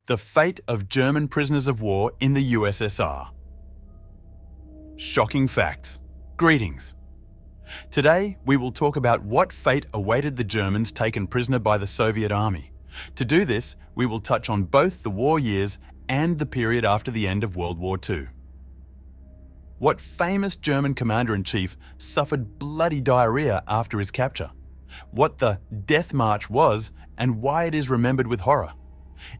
The fate of German prisoners of war in the USSR. Shocking facts. Greetings. Today, we will talk about what fate awaited the Germans taken prisoner by the Soviet Army. To do this, we will touch on both the war years and the period after the end of World War II. What famous German commander-in-chief suffered bloody diarrhea after his capture? What the Death March was and why it is remembered with horror?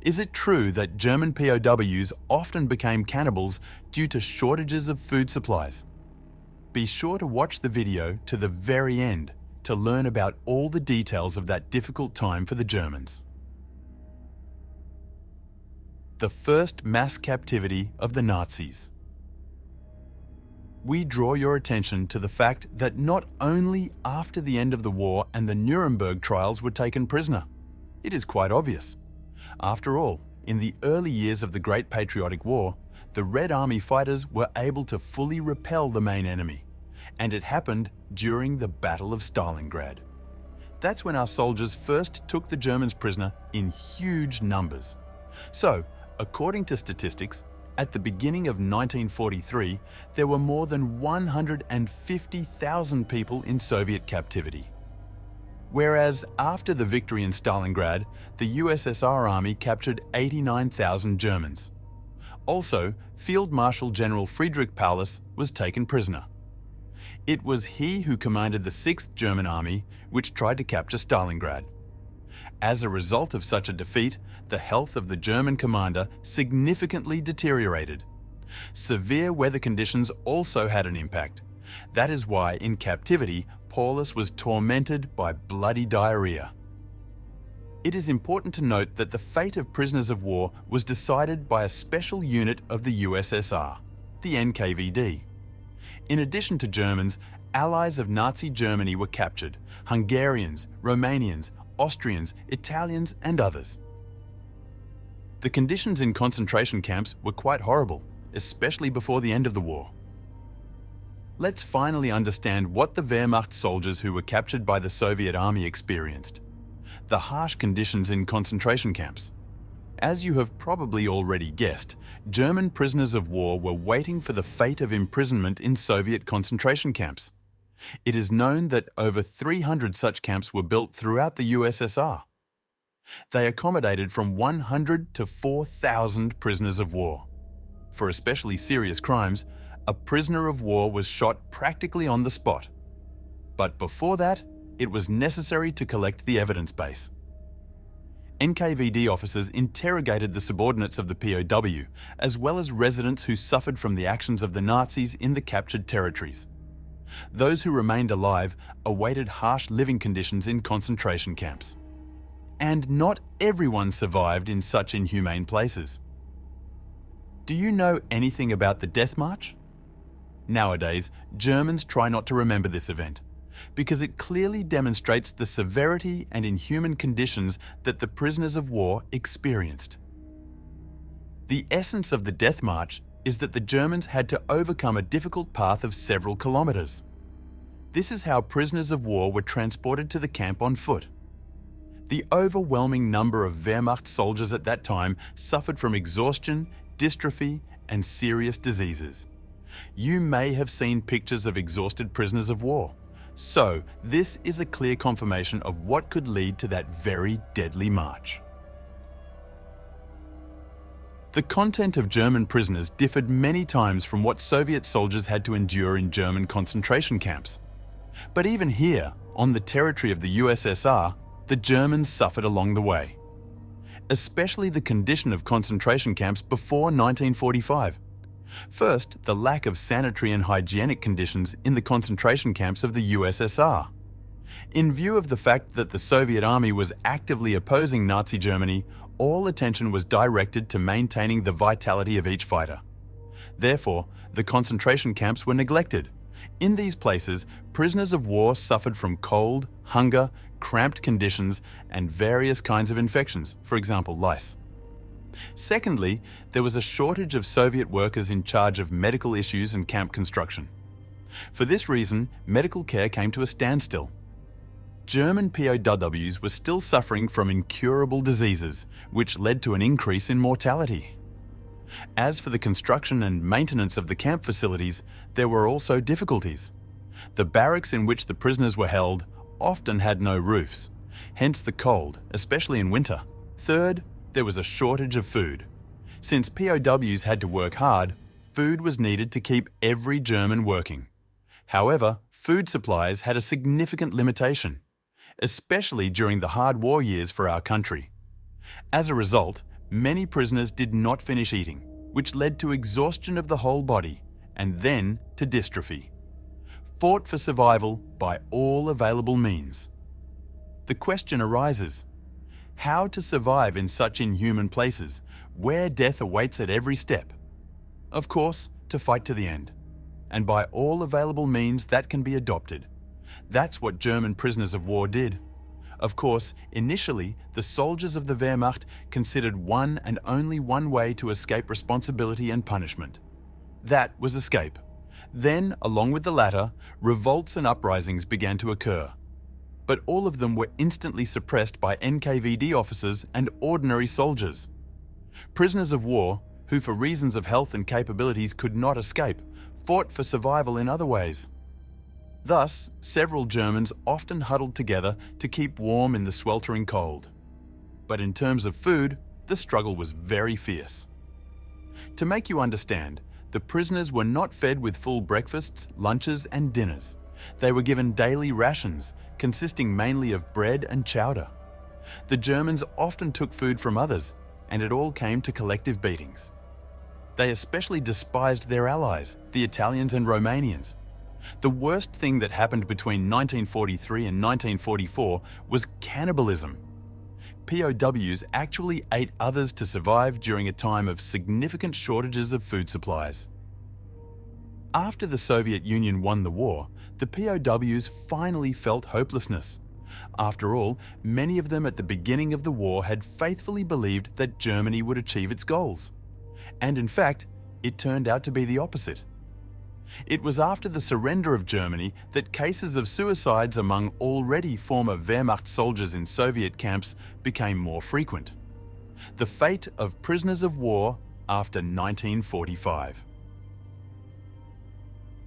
Is it true that German POWs often became cannibals due to shortages of food supplies? Be sure to watch the video to the very end to learn about all the details of that difficult time for the Germans. The first mass captivity of the Nazis. We draw your attention to the fact that not only after the end of the war and the Nuremberg trials were taken prisoner. It is quite obvious. After all, in the early years of the Great Patriotic War, the Red Army fighters were able to fully repel the main enemy, and it happened during the Battle of Stalingrad. That's when our soldiers first took the Germans prisoner in huge numbers. So, according to statistics, at the beginning of 1943, there were more than 150,000 people in Soviet captivity. Whereas after the victory in Stalingrad, the USSR Army captured 89,000 Germans. Also, Field Marshal General Friedrich Paulus was taken prisoner. It was he who commanded the 6th German Army, which tried to capture Stalingrad. As a result of such a defeat, the health of the German commander significantly deteriorated. Severe weather conditions also had an impact. That is why, in captivity, Paulus was tormented by bloody diarrhea. It is important to note that the fate of prisoners of war was decided by a special unit of the USSR, the NKVD. In addition to Germans, allies of Nazi Germany were captured: Hungarians, Romanians, Austrians, Italians, and others. The conditions in concentration camps were quite horrible, especially before the end of the war. Let's finally understand what the Wehrmacht soldiers who were captured by the Soviet Army experienced. The harsh conditions in concentration camps. As you have probably already guessed, German prisoners of war were waiting for the fate of imprisonment in Soviet concentration camps. It is known that over 300 such camps were built throughout the USSR. They accommodated from 100 to 4,000 prisoners of war. For especially serious crimes, a prisoner of war was shot practically on the spot. But before that, it was necessary to collect the evidence base. NKVD officers interrogated the subordinates of the POW, as well as residents who suffered from the actions of the Nazis in the captured territories. Those who remained alive awaited harsh living conditions in concentration camps. And not everyone survived in such inhumane places. Do you know anything about the Death March? Nowadays, Germans try not to remember this event, because it clearly demonstrates the severity and inhuman conditions that the prisoners of war experienced. The essence of the Death March is that the Germans had to overcome a difficult path of several kilometers. This is how prisoners of war were transported to the camp on foot. The overwhelming number of Wehrmacht soldiers at that time suffered from exhaustion, dystrophy, and serious diseases. You may have seen pictures of exhausted prisoners of war. So, this is a clear confirmation of what could lead to that very deadly march. The content of German prisoners differed many times from what Soviet soldiers had to endure in German concentration camps. But even here, on the territory of the USSR, the Germans suffered along the way. Especially the condition of concentration camps before 1945. First, the lack of sanitary and hygienic conditions in the concentration camps of the USSR. In view of the fact that the Soviet Army was actively opposing Nazi Germany, all attention was directed to maintaining the vitality of each fighter. Therefore, the concentration camps were neglected. In these places, prisoners of war suffered from cold, hunger, cramped conditions, and various kinds of infections, for example, lice. Secondly, there was a shortage of Soviet workers in charge of medical issues and camp construction. For this reason, medical care came to a standstill. German POWs were still suffering from incurable diseases, which led to an increase in mortality. As for the construction and maintenance of the camp facilities, there were also difficulties. The barracks in which the prisoners were held often had no roofs, hence the cold, especially in winter. Third, there was a shortage of food. Since POWs had to work hard, food was needed to keep every German working. However, food supplies had a significant limitation, especially during the hard war years for our country. As a result, many prisoners did not finish eating, which led to exhaustion of the whole body and then to dystrophy. Fought for survival by all available means. The question arises, how to survive in such inhuman places, where death awaits at every step? Of course, to fight to the end, and by all available means that can be adopted. That's what German prisoners of war did. Of course, initially, the soldiers of the Wehrmacht considered one and only one way to escape responsibility and punishment. That was escape. Then, along with the latter, revolts and uprisings began to occur. But all of them were instantly suppressed by NKVD officers and ordinary soldiers. Prisoners of war, who for reasons of health and capabilities could not escape, fought for survival in other ways. Thus, several Germans often huddled together to keep warm in the sweltering cold. But in terms of food, the struggle was very fierce. To make you understand, the prisoners were not fed with full breakfasts, lunches, and dinners. They were given daily rations, consisting mainly of bread and chowder. The Germans often took food from others, and it all came to collective beatings. They especially despised their allies, the Italians and Romanians. The worst thing that happened between 1943 and 1944 was cannibalism. POWs actually ate others to survive during a time of significant shortages of food supplies. After the Soviet Union won the war, the POWs finally felt hopelessness. After all, many of them at the beginning of the war had faithfully believed that Germany would achieve its goals. And in fact, it turned out to be the opposite. It was after the surrender of Germany that cases of suicides among already former Wehrmacht soldiers in Soviet camps became more frequent. The fate of prisoners of war after 1945.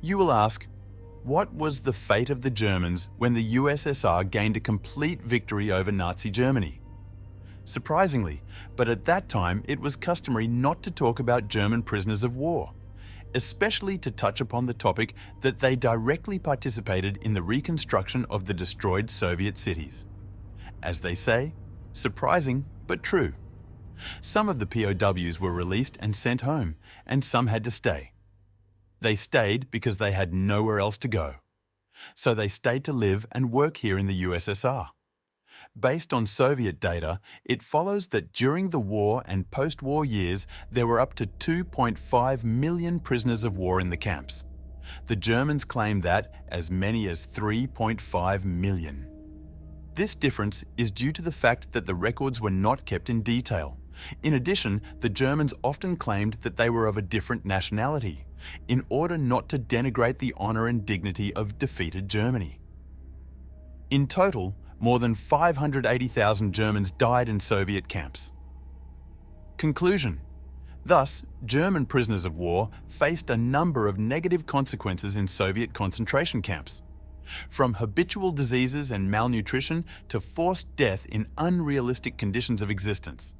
You will ask, what was the fate of the Germans when the USSR gained a complete victory over Nazi Germany? Surprisingly, but at that time it was customary not to talk about German prisoners of war, especially to touch upon the topic that they directly participated in the reconstruction of the destroyed Soviet cities. As they say, surprising but true. Some of the POWs were released and sent home, and some had to stay. They stayed because they had nowhere else to go. So they stayed to live and work here in the USSR. Based on Soviet data, it follows that during the war and post-war years, there were up to 2.5 million prisoners of war in the camps. The Germans claim that as many as 3.5 million. This difference is due to the fact that the records were not kept in detail. In addition, the Germans often claimed that they were of a different nationality, in order not to denigrate the honor and dignity of defeated Germany. In total, more than 580,000 Germans died in Soviet camps. Conclusion. Thus, German prisoners of war faced a number of negative consequences in Soviet concentration camps, from habitual diseases and malnutrition to forced death in unrealistic conditions of existence.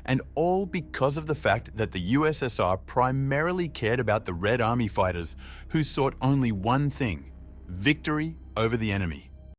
And all because of the fact that the USSR primarily cared about the Red Army fighters who sought only one thing: victory over the enemy.